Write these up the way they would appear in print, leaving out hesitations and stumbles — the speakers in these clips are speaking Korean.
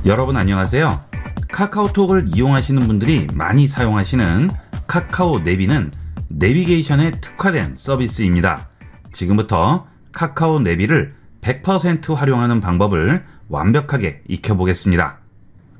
여러분 안녕하세요. 카카오톡을 이용하시는 분들이 많이 사용하시는 카카오 내비는 내비게이션에 특화된 서비스입니다. 지금부터 카카오 내비를 100% 활용하는 방법을 완벽하게 익혀보겠습니다.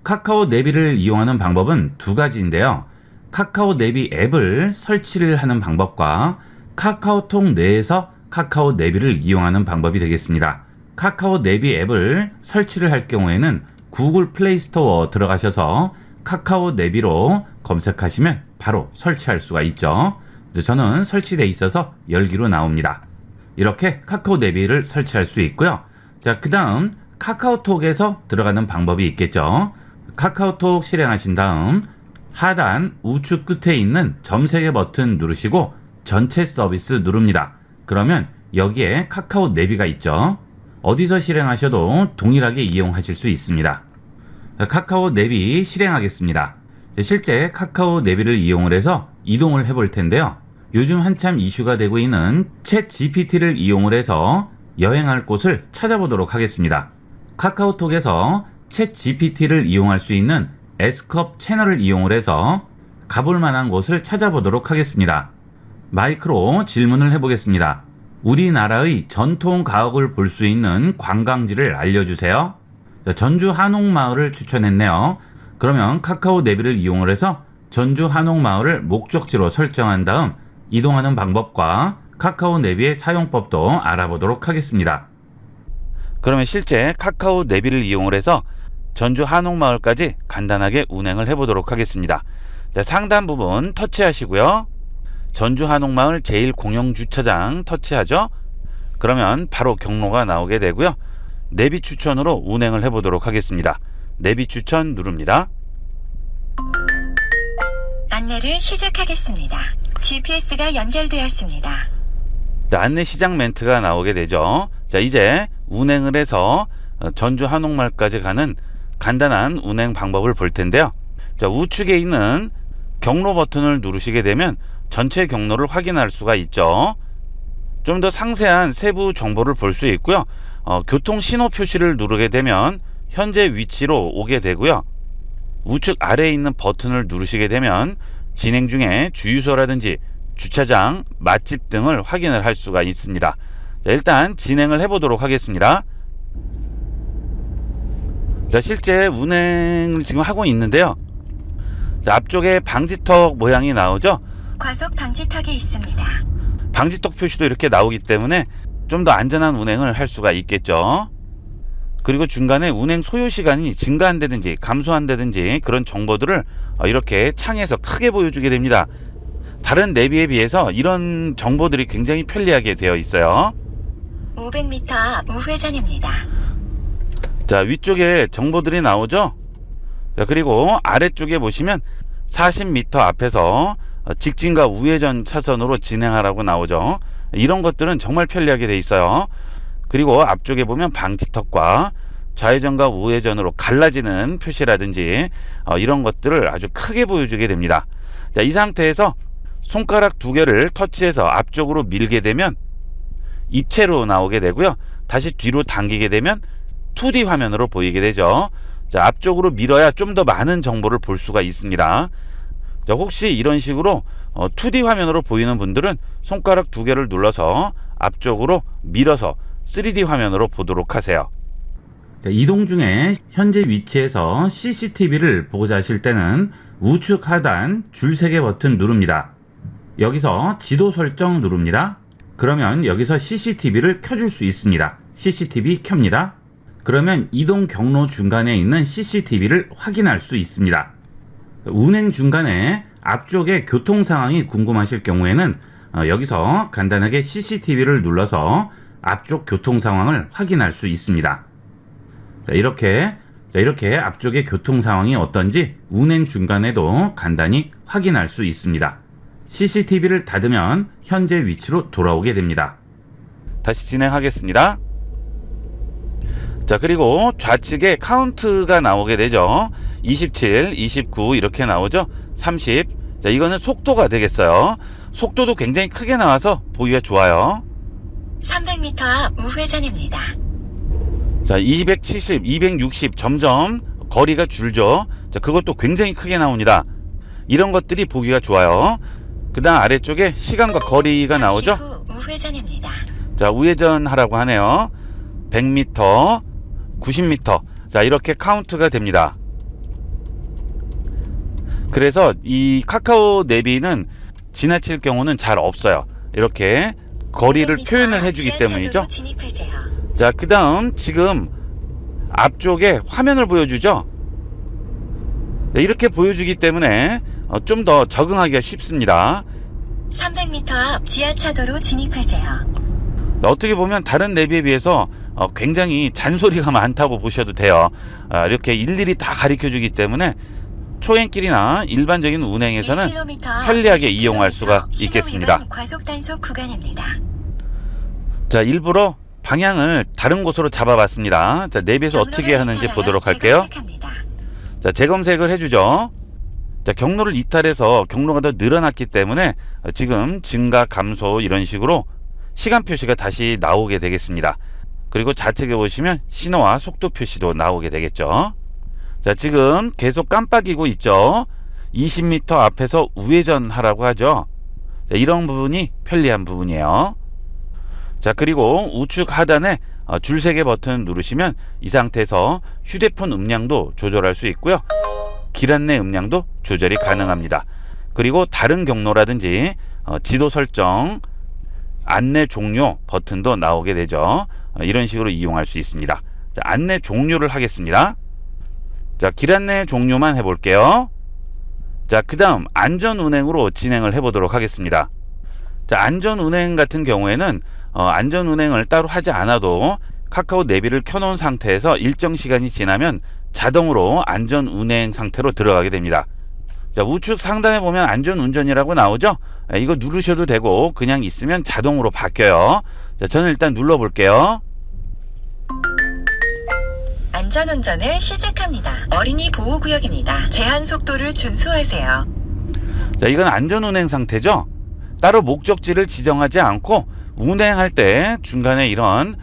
카카오 내비를 이용하는 방법은 두 가지인데요. 카카오 내비 앱을 설치를 하는 방법과 카카오톡 내에서 카카오 내비를 이용하는 방법이 되겠습니다. 카카오 내비 앱을 설치를 할 경우에는 구글 플레이 스토어 들어가셔서 카카오 내비로 검색하시면 바로 설치할 수가 있죠. 저는 설치되어 있어서 열기로 나옵니다. 이렇게 카카오 내비를 설치할 수 있고요. 자, 그 다음 카카오톡에서 들어가는 방법이 있겠죠. 카카오톡 실행하신 다음 하단 우측 끝에 있는 점 3개 버튼 누르시고 전체 서비스 누릅니다. 그러면 여기에 카카오 내비가 있죠. 어디서 실행하셔도 동일하게 이용하실 수 있습니다. 카카오 내비 실행하겠습니다. 실제 카카오 내비를 이용을 해서 이동을 해볼 텐데요. 요즘 한참 이슈가 되고 있는 챗 GPT를 이용을 해서 여행할 곳을 찾아보도록 하겠습니다. 카카오톡에서 챗 GPT를 이용할 수 있는 S컵 채널을 이용을 해서 가볼 만한 곳을 찾아보도록 하겠습니다. 마이크로 질문을 해보겠습니다. 우리나라의 전통 가옥을 볼 수 있는 관광지를 알려주세요. 전주 한옥마을을 추천했네요. 그러면 카카오 내비를 이용을 해서 전주 한옥마을을 목적지로 설정한 다음 이동하는 방법과 카카오 내비의 사용법도 알아보도록 하겠습니다. 그러면 실제 카카오 내비를 이용을 해서 전주 한옥마을까지 간단하게 운행을 해보도록 하겠습니다. 자, 상단 부분 터치하시고요. 전주 한옥마을 제1공영주차장 터치하죠. 그러면 바로 경로가 나오게 되고요. 내비 추천으로 운행을 해보도록 하겠습니다. 내비 추천 누릅니다. 안내를 시작하겠습니다. GPS가 연결되었습니다. 자, 안내 시작 멘트가 나오게 되죠. 자, 이제 운행을 해서 전주 한옥마을까지 가는 간단한 운행 방법을 볼 텐데요. 자, 우측에 있는 경로 버튼을 누르시게 되면 전체 경로를 확인할 수가 있죠. 좀 더 상세한 세부 정보를 볼 수 있고요. 교통 신호 표시를 누르게 되면 현재 위치로 오게 되고요. 우측 아래에 있는 버튼을 누르시게 되면 진행 중에 주유소라든지 주차장, 맛집 등을 확인을 할 수가 있습니다. 자, 일단 진행을 해보도록 하겠습니다. 자, 실제 운행을 지금 하고 있는데요. 자, 앞쪽에 방지턱 모양이 나오죠. 과속 방지턱이 있습니다. 방지턱 표시도 이렇게 나오기 때문에 좀 더 안전한 운행을 할 수가 있겠죠. 그리고 중간에 운행 소요 시간이 증가한다든지 감소한다든지 그런 정보들을 이렇게 창에서 크게 보여주게 됩니다. 다른 내비에 비해서 이런 정보들이 굉장히 편리하게 되어 있어요. 500m 앞 우회전입니다. 자, 위쪽에 정보들이 나오죠. 자, 그리고 아래쪽에 보시면 40m 앞에서 직진과 우회전 차선으로 진행하라고 나오죠. 이런 것들은 정말 편리하게 돼 있어요. 그리고 앞쪽에 보면 방지턱과 좌회전과 우회전으로 갈라지는 표시라든지 이런 것들을 아주 크게 보여주게 됩니다. 자, 이 상태에서 손가락 2개를 터치해서 앞쪽으로 밀게 되면 입체로 나오게 되고요. 다시 뒤로 당기게 되면 2D 화면으로 보이게 되죠. 자, 앞쪽으로 밀어야 좀 더 많은 정보를 볼 수가 있습니다. 자, 혹시 이런 식으로 2D 화면으로 보이는 분들은 손가락 2개를 눌러서 앞쪽으로 밀어서 3D 화면으로 보도록 하세요. 자, 이동 중에 현재 위치에서 CCTV를 보고자 하실 때는 우측 하단 줄 3개 버튼 누릅니다. 여기서 지도 설정 누릅니다. 그러면 여기서 CCTV를 켜줄 수 있습니다. CCTV 켭니다. 그러면 이동 경로 중간에 있는 CCTV를 확인할 수 있습니다. 운행 중간에 앞쪽의 교통 상황이 궁금하실 경우에는 여기서 간단하게 CCTV를 눌러서 앞쪽 교통 상황을 확인할 수 있습니다. 자, 이렇게 앞쪽의 교통 상황이 어떤지 운행 중간에도 간단히 확인할 수 있습니다. CCTV를 닫으면 현재 위치로 돌아오게 됩니다. 다시 진행하겠습니다. 자, 그리고 좌측에 카운트가 나오게 되죠. 27, 29 이렇게 나오죠. 30. 자, 이거는 속도가 되겠어요. 속도도 굉장히 크게 나와서 보기가 좋아요. 300m 앞 우회전입니다. 자, 270, 260 점점 거리가 줄죠. 자, 그것도 굉장히 크게 나옵니다. 이런 것들이 보기가 좋아요. 그 다음 아래쪽에 시간과 거리가 나오죠. 잠시 후 우회전입니다. 자, 우회전 하라고 하네요. 100m, 90m. 자, 이렇게 카운트가 됩니다. 그래서 이 카카오 내비는 지나칠 경우는 잘 없어요. 이렇게 거리를 200m 표현을 해주기 때문이죠. 지하차도로 진입하세요. 자, 그 다음 지금 앞쪽에 화면을 보여주죠. 네, 이렇게 보여주기 때문에 좀 더 적응하기가 쉽습니다. 300m 앞 지하차도로 진입하세요. 어떻게 보면 다른 내비에 비해서 굉장히 잔소리가 많다고 보셔도 돼요. 이렇게 일일이 다 가르쳐주기 때문에 초행길이나 일반적인 운행에서는 1km, 편리하게 90km, 이용할 수가 신호 있겠습니다. 위반 과속 단속 구간입니다. 자, 일부러 방향을 다른 곳으로 잡아봤습니다. 자, 내비에서 어떻게 하는지 보도록 할게요. 자, 재검색을 해주죠. 자, 경로를 이탈해서 경로가 더 늘어났기 때문에 지금 증가, 감소 이런 식으로 시간 표시가 다시 나오게 되겠습니다. 그리고 좌측에 보시면 신호와 속도 표시도 나오게 되겠죠. 자, 지금 계속 깜빡이고 있죠. 20m 앞에서 우회전 하라고 하죠. 자, 이런 부분이 편리한 부분이에요. 자, 그리고 우측 하단에 줄세개 버튼 누르시면 이 상태에서 휴대폰 음량도 조절할 수 있고요. 길 안내 음량도 조절이 가능합니다. 그리고 다른 경로라든지 지도 설정, 안내 종료 버튼도 나오게 되죠. 이런 식으로 이용할 수 있습니다. 자, 안내 종료를 하겠습니다. 자, 길 안내 종료만 해볼게요. 자, 그 다음 안전운행으로 진행을 해보도록 하겠습니다. 자, 안전운행 같은 경우에는 안전운행을 따로 하지 않아도 카카오 내비를 켜놓은 상태에서 일정 시간이 지나면 자동으로 안전운행 상태로 들어가게 됩니다. 자, 우측 상단에 보면 안전운전이라고 나오죠. 이거 누르셔도 되고 그냥 있으면 자동으로 바뀌어요. 자, 저는 일단 눌러볼게요. 안전운전을 시작합니다. 어린이 보호구역입니다. 제한 속도를 준수하세요. 자, 이건 안전운행 상태죠. 따로 목적지를 지정하지 않고 운행할 때 중간에 이런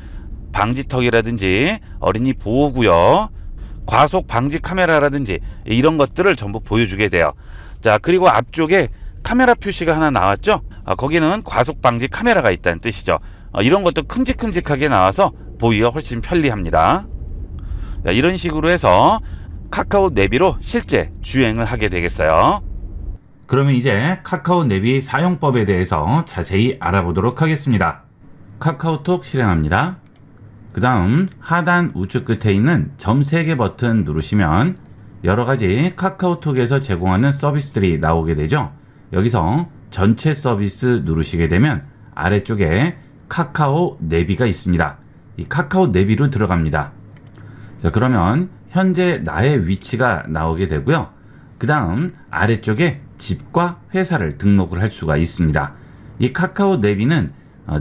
방지턱이라든지 어린이 보호구역, 과속 방지 카메라라든지 이런 것들을 전부 보여주게 돼요. 자, 그리고 앞쪽에 카메라 표시가 하나 나왔죠. 거기는 과속 방지 카메라가 있다는 뜻이죠. 이런 것도 큼직큼직하게 나와서 보기가 훨씬 편리합니다. 자, 이런 식으로 해서 카카오 내비로 실제 주행을 하게 되겠어요. 그러면 이제 카카오 내비 사용법에 대해서 자세히 알아보도록 하겠습니다. 카카오톡 실행합니다. 그 다음 하단 우측 끝에 있는 점 3개 버튼 누르시면 여러가지 카카오톡에서 제공하는 서비스들이 나오게 되죠. 여기서 전체 서비스 누르시게 되면 아래쪽에 카카오 내비가 있습니다. 이 카카오 내비로 들어갑니다. 자, 그러면 현재 나의 위치가 나오게 되고요. 그 다음 아래쪽에 집과 회사를 등록을 할 수가 있습니다. 이 카카오 내비는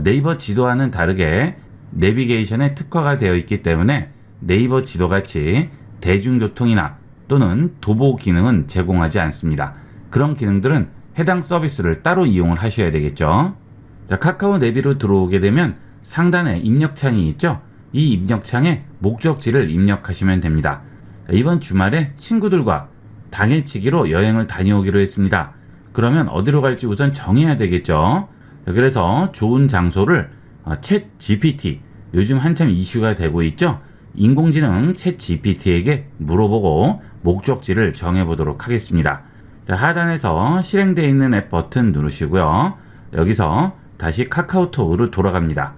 네이버 지도와는 다르게 내비게이션에 특화가 되어 있기 때문에 네이버 지도같이 대중교통이나 또는 도보 기능은 제공하지 않습니다. 그런 기능들은 해당 서비스를 따로 이용을 하셔야 되겠죠. 자, 카카오 내비로 들어오게 되면 상단에 입력창이 있죠. 이 입력창에 목적지를 입력하시면 됩니다. 이번 주말에 친구들과 당일치기로 여행을 다녀오기로 했습니다. 그러면 어디로 갈지 우선 정해야 되겠죠. 그래서 좋은 장소를 챗 GPT, 요즘 한참 이슈가 되고 있죠. 인공지능 챗 GPT에게 물어보고 목적지를 정해보도록 하겠습니다. 자, 하단에서 실행되어 있는 앱 버튼 누르시고요. 여기서 다시 카카오톡으로 돌아갑니다.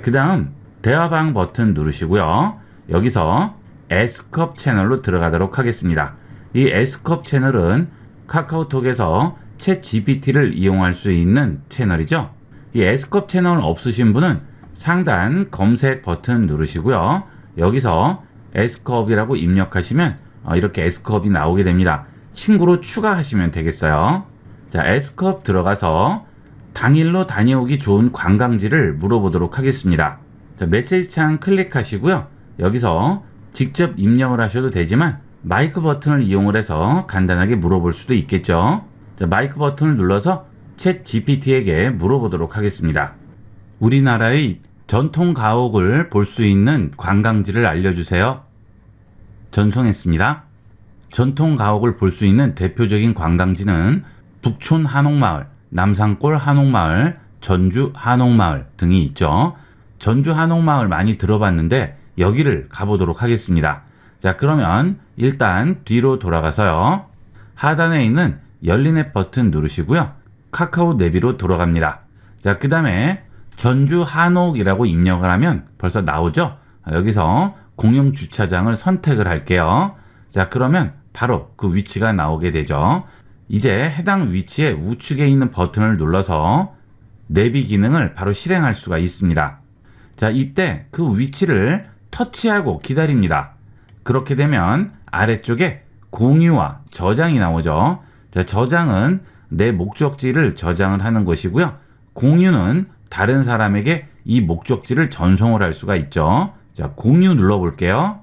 그 다음 대화방 버튼 누르시고요. 여기서 S컵 채널로 들어가도록 하겠습니다. 이 S컵 채널은 카카오톡에서 챗 GPT를 이용할 수 있는 채널이죠. 이 S컵 채널 없으신 분은 상단 검색 버튼 누르시고요. 여기서 S컵이라고 입력하시면 이렇게 S컵이 나오게 됩니다. 친구로 추가하시면 되겠어요. 자, S컵 들어가서 당일로 다녀오기 좋은 관광지를 물어보도록 하겠습니다. 자, 메시지 창 클릭하시고요. 여기서 직접 입력을 하셔도 되지만 마이크 버튼을 이용을 해서 간단하게 물어볼 수도 있겠죠. 자, 마이크 버튼을 눌러서 챗 GPT에게 물어보도록 하겠습니다. 우리나라의 전통 가옥을 볼 수 있는 관광지를 알려주세요. 전송했습니다. 전통 가옥을 볼 수 있는 대표적인 관광지는 북촌 한옥마을, 남산골 한옥마을, 전주 한옥마을 등이 있죠. 전주 한옥마을 많이 들어봤는데 여기를 가보도록 하겠습니다. 자, 그러면 일단 뒤로 돌아가서요. 하단에 있는 열린 앱 버튼 누르시고요. 카카오 내비로 돌아갑니다. 자, 그 다음에 전주 한옥이라고 입력을 하면 벌써 나오죠? 여기서 공용 주차장을 선택을 할게요. 자, 그러면 바로 그 위치가 나오게 되죠. 이제 해당 위치에 우측에 있는 버튼을 눌러서 내비 기능을 바로 실행할 수가 있습니다. 자, 이때 그 위치를 터치하고 기다립니다. 그렇게 되면 아래쪽에 공유와 저장이 나오죠. 자, 저장은 내 목적지를 저장을 하는 것이고요. 공유는 다른 사람에게 이 목적지를 전송을 할 수가 있죠. 자, 공유 눌러볼게요.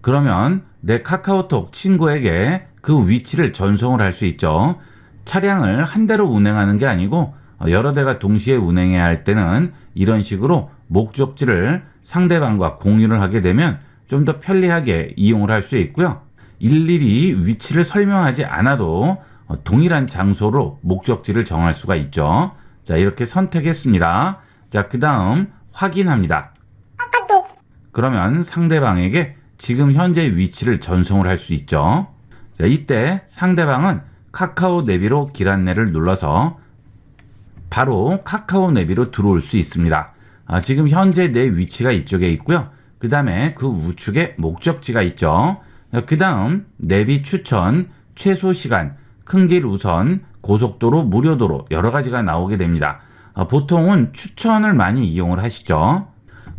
그러면 내 카카오톡 친구에게 그 위치를 전송을 할 수 있죠. 차량을 한 대로 운행하는 게 아니고 여러 대가 동시에 운행해야 할 때는 이런 식으로 목적지를 상대방과 공유를 하게 되면 좀 더 편리하게 이용을 할 수 있고요. 일일이 위치를 설명하지 않아도 동일한 장소로 목적지를 정할 수가 있죠. 자, 이렇게 선택했습니다. 자, 그 다음 확인합니다. 그러면 상대방에게 지금 현재 위치를 전송을 할 수 있죠. 자, 이때 상대방은 카카오 내비로 길 안내를 눌러서 바로 카카오 내비로 들어올 수 있습니다. 지금 현재 내 위치가 이쪽에 있고요. 그 다음에 그 우측에 목적지가 있죠. 그 다음 내비 추천, 최소 시간, 큰 길 우선, 고속도로, 무료도로 여러 가지가 나오게 됩니다. 보통은 추천을 많이 이용을 하시죠.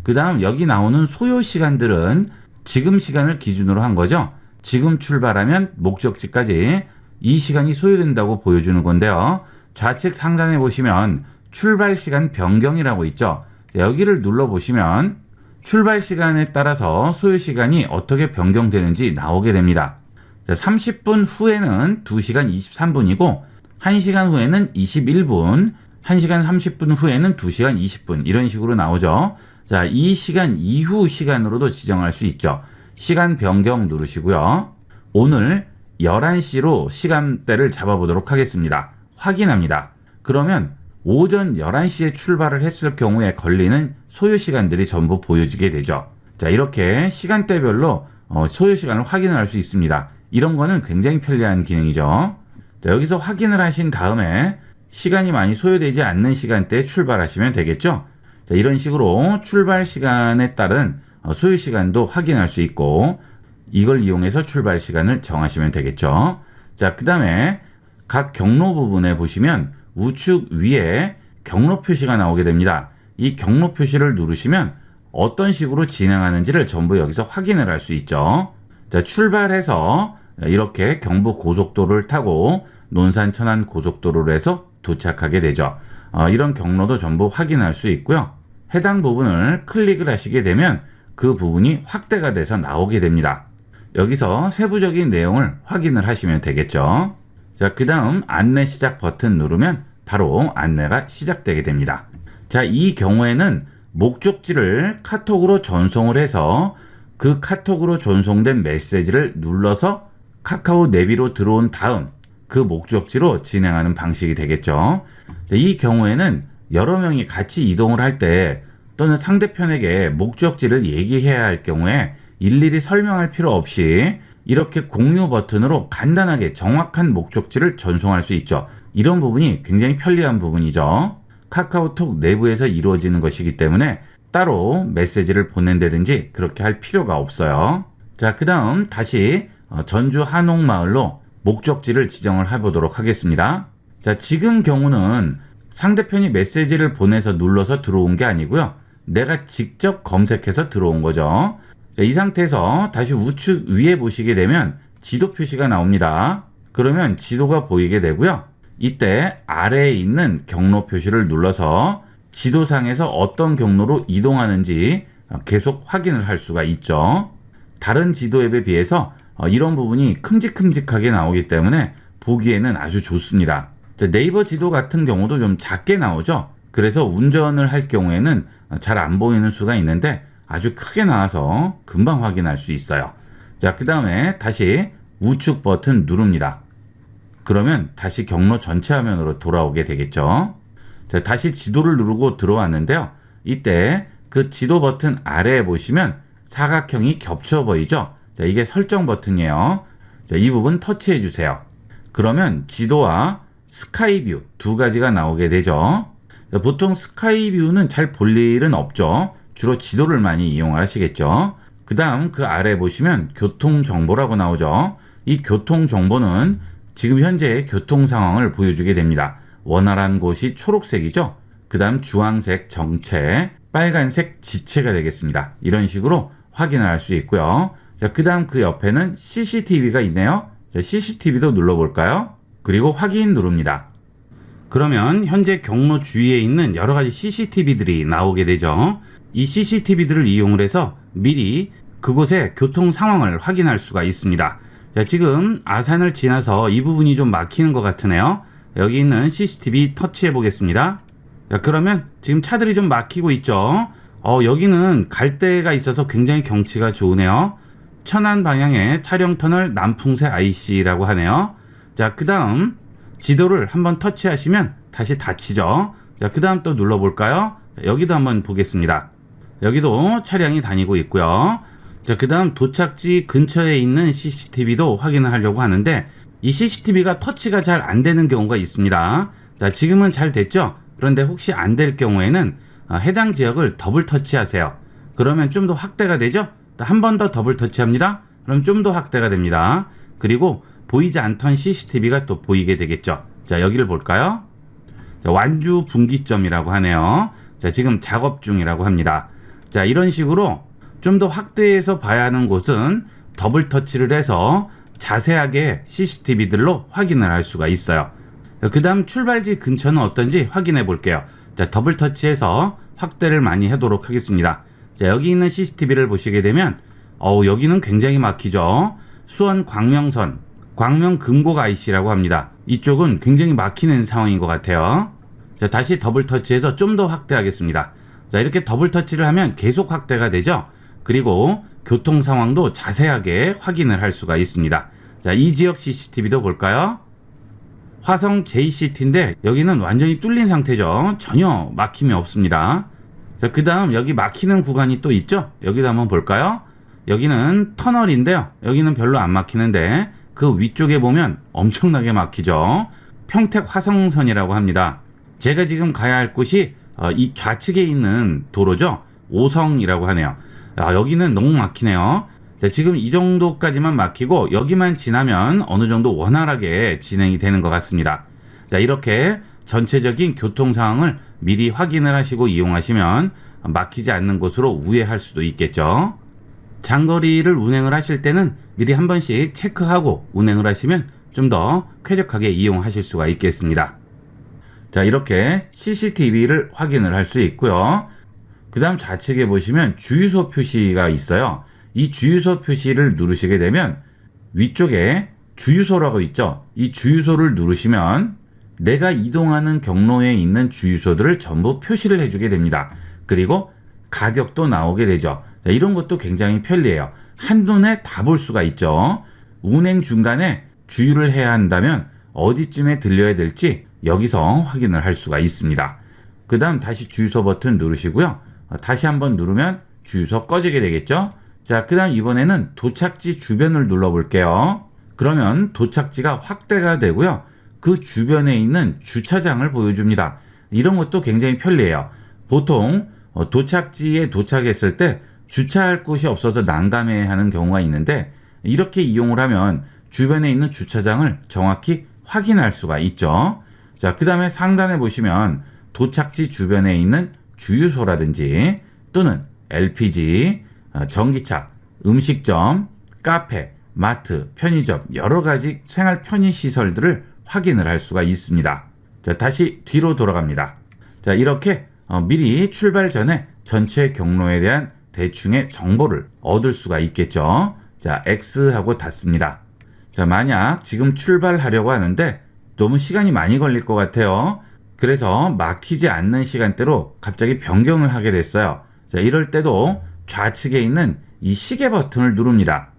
그 다음 여기 나오는 소요 시간들은 지금 시간을 기준으로 한 거죠. 지금 출발하면 목적지까지 이 시간이 소요된다고 보여주는 건데요. 좌측 상단에 보시면 출발 시간 변경이라고 있죠. 여기를 눌러보시면 출발 시간에 따라서 소요 시간이 어떻게 변경되는지 나오게 됩니다. 30분 후에는 2시간 23분이고 1시간 후에는 21분, 1시간 30분 후에는 2시간 20분 이런 식으로 나오죠. 자, 이 시간 이후 시간으로도 지정할 수 있죠. 시간 변경 누르시고요. 오늘 11시로 시간대를 잡아보도록 하겠습니다. 확인합니다. 그러면 오전 11시에 출발을 했을 경우에 걸리는 소요 시간들이 전부 보여지게 되죠. 자, 이렇게 시간대별로 소요 시간을 확인을 할 수 있습니다. 이런 거는 굉장히 편리한 기능이죠. 자, 여기서 확인을 하신 다음에 시간이 많이 소요되지 않는 시간대에 출발하시면 되겠죠. 자, 이런 식으로 출발 시간에 따른 소요 시간도 확인할 수 있고 이걸 이용해서 출발 시간을 정하시면 되겠죠. 자, 그 다음에 각 경로 부분에 보시면 우측 위에 경로 표시가 나오게 됩니다. 이 경로 표시를 누르시면 어떤 식으로 진행하는지를 전부 여기서 확인을 할 수 있죠. 자, 출발해서 이렇게 경부 고속도로를 타고 논산 천안 고속도로로 해서 도착하게 되죠. 이런 경로도 전부 확인할 수 있고요. 해당 부분을 클릭을 하시게 되면 그 부분이 확대가 돼서 나오게 됩니다. 여기서 세부적인 내용을 확인을 하시면 되겠죠. 자, 그 다음 안내 시작 버튼 누르면 바로 안내가 시작되게 됩니다. 자, 이 경우에는 목적지를 카톡으로 전송을 해서 그 카톡으로 전송된 메시지를 눌러서 카카오 내비로 들어온 다음 그 목적지로 진행하는 방식이 되겠죠. 자, 이 경우에는 여러 명이 같이 이동을 할 때 또는 상대편에게 목적지를 얘기해야 할 경우에 일일이 설명할 필요 없이 이렇게 공유 버튼으로 간단하게 정확한 목적지를 전송할 수 있죠. 이런 부분이 굉장히 편리한 부분이죠. 카카오톡 내부에서 이루어지는 것이기 때문에 따로 메시지를 보낸다든지 그렇게 할 필요가 없어요. 자, 그 다음 다시 전주 한옥마을로 목적지를 지정을 해보도록 하겠습니다. 자, 지금 경우는 상대편이 메시지를 보내서 눌러서 들어온 게 아니고요. 내가 직접 검색해서 들어온 거죠. 자, 이 상태에서 다시 우측 위에 보시게 되면 지도 표시가 나옵니다. 그러면 지도가 보이게 되고요. 이때 아래에 있는 경로 표시를 눌러서 지도상에서 어떤 경로로 이동하는지 계속 확인을 할 수가 있죠. 다른 지도 앱에 비해서 이런 부분이 큼직큼직하게 나오기 때문에 보기에는 아주 좋습니다. 네이버 지도 같은 경우도 좀 작게 나오죠. 그래서 운전을 할 경우에는 잘 안 보이는 수가 있는데 아주 크게 나와서 금방 확인할 수 있어요. 자, 그 다음에 다시 우측 버튼 누릅니다. 그러면 다시 경로 전체 화면으로 돌아오게 되겠죠. 자, 다시 지도를 누르고 들어왔는데요. 이때 그 지도 버튼 아래에 보시면 사각형이 겹쳐 보이죠? 자, 이게 설정 버튼이에요. 자, 이 부분 터치해 주세요. 그러면 지도와 스카이뷰 두 가지가 나오게 되죠. 자, 보통 스카이뷰는 잘 볼 일은 없죠. 주로 지도를 많이 이용을 하시겠죠. 그 다음 그 아래 보시면 교통정보라고 나오죠. 이 교통정보는 지금 현재의 교통 상황을 보여주게 됩니다. 원활한 곳이 초록색이죠. 그 다음 주황색 정체, 빨간색 지체가 되겠습니다. 이런 식으로 확인을 할 수 있고요. 자, 그 다음 그 옆에는 CCTV가 있네요. 자, CCTV도 눌러볼까요? 그리고 확인 누릅니다. 그러면 현재 경로 주위에 있는 여러 가지 CCTV들이 나오게 되죠. 이 CCTV들을 이용을 해서 미리 그곳의 교통 상황을 확인할 수가 있습니다. 자, 지금 아산을 지나서 이 부분이 좀 막히는 것 같으네요. 여기 있는 CCTV 터치해 보겠습니다. 자, 그러면 지금 차들이 좀 막히고 있죠. 여기는 갈 데가 있어서 굉장히 경치가 좋으네요. 천안 방향의 차량 터널 남풍새 IC라고 하네요. 자, 그 다음 지도를 한번 터치하시면 다시 닫히죠. 자, 그 다음 또 눌러볼까요? 자, 여기도 한번 보겠습니다. 여기도 차량이 다니고 있고요. 자, 그 다음 도착지 근처에 있는 CCTV도 확인을 하려고 하는데 이 CCTV가 터치가 잘 안 되는 경우가 있습니다. 자, 지금은 잘 됐죠? 그런데 혹시 안 될 경우에는 해당 지역을 더블 터치하세요. 그러면 좀 더 확대가 되죠? 한 번 더 더블 터치합니다. 그럼 좀 더 확대가 됩니다. 그리고 보이지 않던 CCTV가 또 보이게 되겠죠. 자, 여기를 볼까요? 자, 완주 분기점이라고 하네요. 자, 지금 작업 중이라고 합니다. 자, 이런 식으로 좀 더 확대해서 봐야 하는 곳은 더블 터치를 해서 자세하게 CCTV들로 확인을 할 수가 있어요. 그 다음 출발지 근처는 어떤지 확인해 볼게요. 자, 더블 터치해서 확대를 많이 하도록 하겠습니다. 자, 여기 있는 CCTV를 보시게 되면 여기는 굉장히 막히죠. 수원 광명선 광명 금곡 IC라고 합니다. 이쪽은 굉장히 막히는 상황인 것 같아요. 자, 다시 더블 터치해서 좀 더 확대하겠습니다. 자, 이렇게 더블 터치를 하면 계속 확대가 되죠. 그리고 교통 상황도 자세하게 확인을 할 수가 있습니다. 자, 이 지역 CCTV도 볼까요? 화성 JCT인데 여기는 완전히 뚫린 상태죠. 전혀 막힘이 없습니다. 자, 그 다음 여기 막히는 구간이 또 있죠. 여기도 한번 볼까요? 여기는 터널인데요. 여기는 별로 안 막히는데 그 위쪽에 보면 엄청나게 막히죠. 평택 화성선이라고 합니다. 제가 지금 가야 할 곳이 이 좌측에 있는 도로죠. 오성이라고 하네요. 여기는 너무 막히네요. 자, 지금 이 정도까지만 막히고 여기만 지나면 어느 정도 원활하게 진행이 되는 것 같습니다. 자, 이렇게 전체적인 교통 상황을 미리 확인을 하시고 이용하시면 막히지 않는 곳으로 우회할 수도 있겠죠. 장거리를 운행을 하실 때는 미리 한 번씩 체크하고 운행을 하시면 좀 더 쾌적하게 이용하실 수가 있겠습니다. 자, 이렇게 CCTV를 확인을 할 수 있고요. 그 다음 좌측에 보시면 주유소 표시가 있어요. 이 주유소 표시를 누르시게 되면 위쪽에 주유소라고 있죠. 이 주유소를 누르시면 내가 이동하는 경로에 있는 주유소들을 전부 표시를 해주게 됩니다. 그리고 가격도 나오게 되죠. 자, 이런 것도 굉장히 편리해요. 한눈에 다 볼 수가 있죠. 운행 중간에 주유를 해야 한다면 어디쯤에 들려야 될지 여기서 확인을 할 수가 있습니다. 그 다음 다시 주유소 버튼 누르시고요. 다시 한번 누르면 주유소 꺼지게 되겠죠. 자, 그 다음 이번에는 도착지 주변을 눌러볼게요. 그러면 도착지가 확대가 되고요. 그 주변에 있는 주차장을 보여줍니다. 이런 것도 굉장히 편리해요. 보통 도착지에 도착했을 때 주차할 곳이 없어서 난감해하는 경우가 있는데 이렇게 이용을 하면 주변에 있는 주차장을 정확히 확인할 수가 있죠. 자, 그 다음에 상단에 보시면 도착지 주변에 있는 주유소라든지 또는 LPG, 전기차, 음식점, 카페, 마트, 편의점 여러 가지 생활 편의 시설들을 확인을 할 수가 있습니다. 자, 다시 뒤로 돌아갑니다. 자, 이렇게 미리 출발 전에 전체 경로에 대한 대충의 정보를 얻을 수가 있겠죠. 자, X하고 닫습니다. 자, 만약 지금 출발하려고 하는데 너무 시간이 많이 걸릴 것 같아요. 그래서 막히지 않는 시간대로 갑자기 변경을 하게 됐어요. 자, 이럴 때도 좌측에 있는 이 시계 버튼을 누릅니다.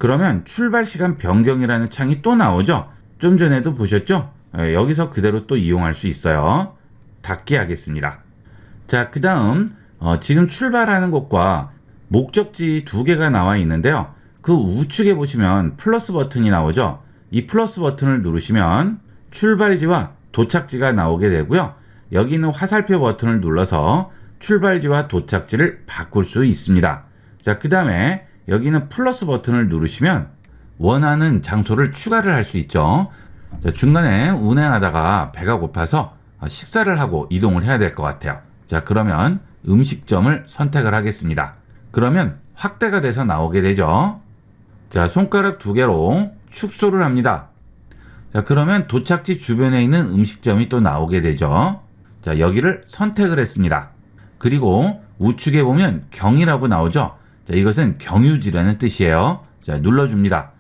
그러면 출발 시간 변경이라는 창이 또 나오죠. 좀 전에도 보셨죠? 여기서 그대로 또 이용할 수 있어요. 닫기 하겠습니다. 자, 그 다음 지금 출발하는 곳과 목적지 두 개가 나와 있는데요. 그 우측에 보시면 플러스 버튼이 나오죠. 이 플러스 버튼을 누르시면 출발지와 도착지가 나오게 되고요. 여기 있는 화살표 버튼을 눌러서 출발지와 도착지를 바꿀 수 있습니다. 자, 그 다음에 여기 있는 플러스 버튼을 누르시면 원하는 장소를 추가를 할 수 있죠. 자, 중간에 운행하다가 배가 고파서 식사를 하고 이동을 해야 될 것 같아요. 자, 그러면 음식점을 선택을 하겠습니다. 그러면 확대가 돼서 나오게 되죠. 자, 손가락 두 개로 축소를 합니다. 자, 그러면 도착지 주변에 있는 음식점이 또 나오게 되죠. 자, 여기를 선택을 했습니다. 그리고 우측에 보면 경이라고 나오죠. 자, 이것은 경유지라는 뜻이에요. 자, 눌러줍니다.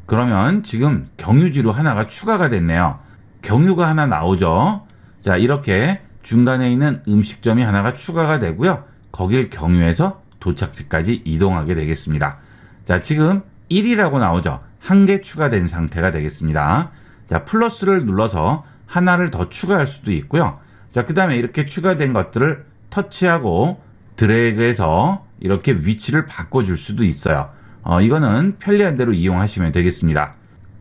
그러면 지금 경유지로 하나가 추가가 됐네요. 경유가 하나 나오죠. 자, 이렇게 중간에 있는 음식점이 하나가 추가가 되고요. 거길 경유해서 도착지까지 이동하게 되겠습니다. 자, 지금 1이라고 나오죠. 한 개 추가된 상태가 되겠습니다. 자, 플러스를 눌러서 하나를 더 추가할 수도 있고요. 자, 그 다음에 이렇게 추가된 것들을 터치하고 드래그해서 이렇게 위치를 바꿔줄 수도 있어요. 이거는 편리한 대로 이용하시면 되겠습니다.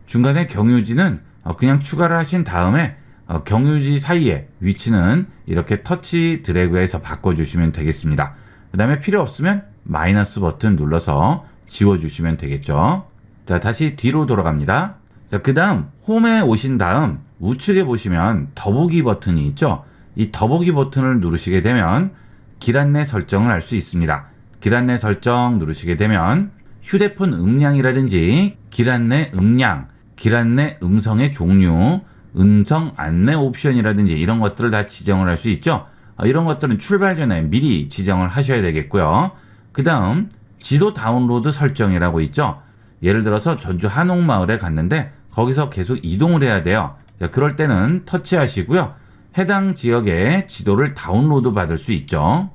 중간에 경유지는 그냥 추가를 하신 다음에 경유지 사이에 위치는 이렇게 터치 드래그해서 바꿔주시면 되겠습니다. 그 다음에 필요 없으면 마이너스 버튼 눌러서 지워주시면 되겠죠. 자, 다시 뒤로 돌아갑니다. 자, 그 다음 홈에 오신 다음 우측에 보시면 더보기 버튼이 있죠. 이 더보기 버튼을 누르시게 되면 길 안내 설정을 할 수 있습니다. 길 안내 설정 누르시게 되면 휴대폰 음량이라든지 길 안내 음량, 길 안내 음성의 종류, 음성 안내 옵션이라든지 이런 것들을 다 지정을 할 수 있죠. 이런 것들은 출발 전에 미리 지정을 하셔야 되겠고요. 그 다음 지도 다운로드 설정이라고 있죠. 예를 들어서 전주 한옥마을에 갔는데 거기서 계속 이동을 해야 돼요. 자, 그럴 때는 터치하시고요. 해당 지역의 지도를 다운로드 받을 수 있죠.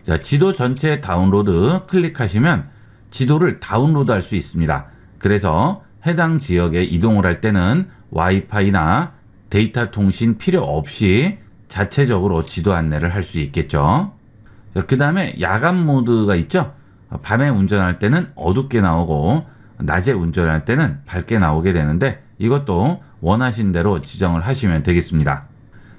자, 지도 전체 다운로드 클릭하시면 지도를 다운로드 할 수 있습니다. 그래서 해당 지역에 이동을 할 때는 와이파이나 데이터 통신 필요 없이 자체적으로 지도 안내를 할 수 있겠죠. 그 다음에 야간 모드가 있죠. 밤에 운전할 때는 어둡게 나오고 낮에 운전할 때는 밝게 나오게 되는데 이것도 원하신 대로 지정을 하시면 되겠습니다.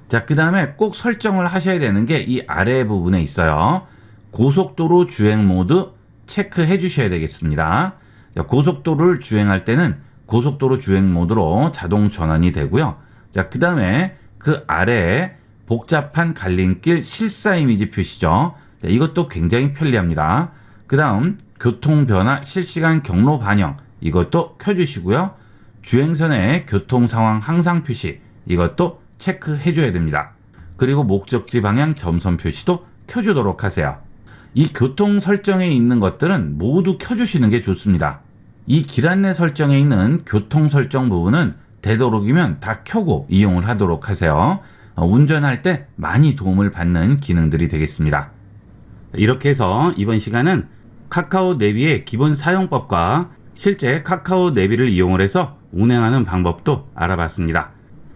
자, 그 다음에 꼭 설정을 하셔야 되는 게 이 아래 부분에 있어요. 고속도로 주행 모드 체크해 주셔야 되겠습니다. 자, 고속도로를 주행할 때는 고속도로 주행 모드로 자동 전환이 되고요. 자, 그 다음에 그 아래에 복잡한 갈림길 실사 이미지 표시죠. 자, 이것도 굉장히 편리합니다. 그 다음 교통 변화 실시간 경로 반영 이것도 켜주시고요. 주행선의 교통 상황 항상 표시 이것도 체크해 줘야 됩니다. 그리고 목적지 방향 점선 표시도 켜주도록 하세요. 이 교통 설정에 있는 것들은 모두 켜주시는 게 좋습니다. 이 길 안내 설정에 있는 교통 설정 부분은 되도록이면 다 켜고 이용을 하도록 하세요. 운전할 때 많이 도움을 받는 기능들이 되겠습니다. 이렇게 해서 이번 시간은 카카오 내비의 기본 사용법과 실제 카카오 내비를 이용을 해서 운행하는 방법도 알아봤습니다.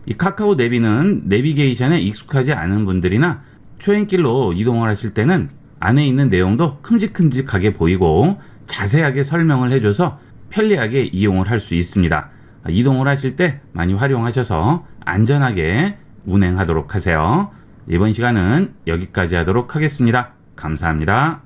이 카카오 내비는 내비게이션에 익숙하지 않은 분들이나 초행길로 이동을 하실 때는 안에 있는 내용도 큼직큼직하게 보이고 자세하게 설명을 해줘서 편리하게 이용을 할 수 있습니다. 이동을 하실 때 많이 활용하셔서 안전하게 운행하도록 하세요. 이번 시간은 여기까지 하도록 하겠습니다. 감사합니다.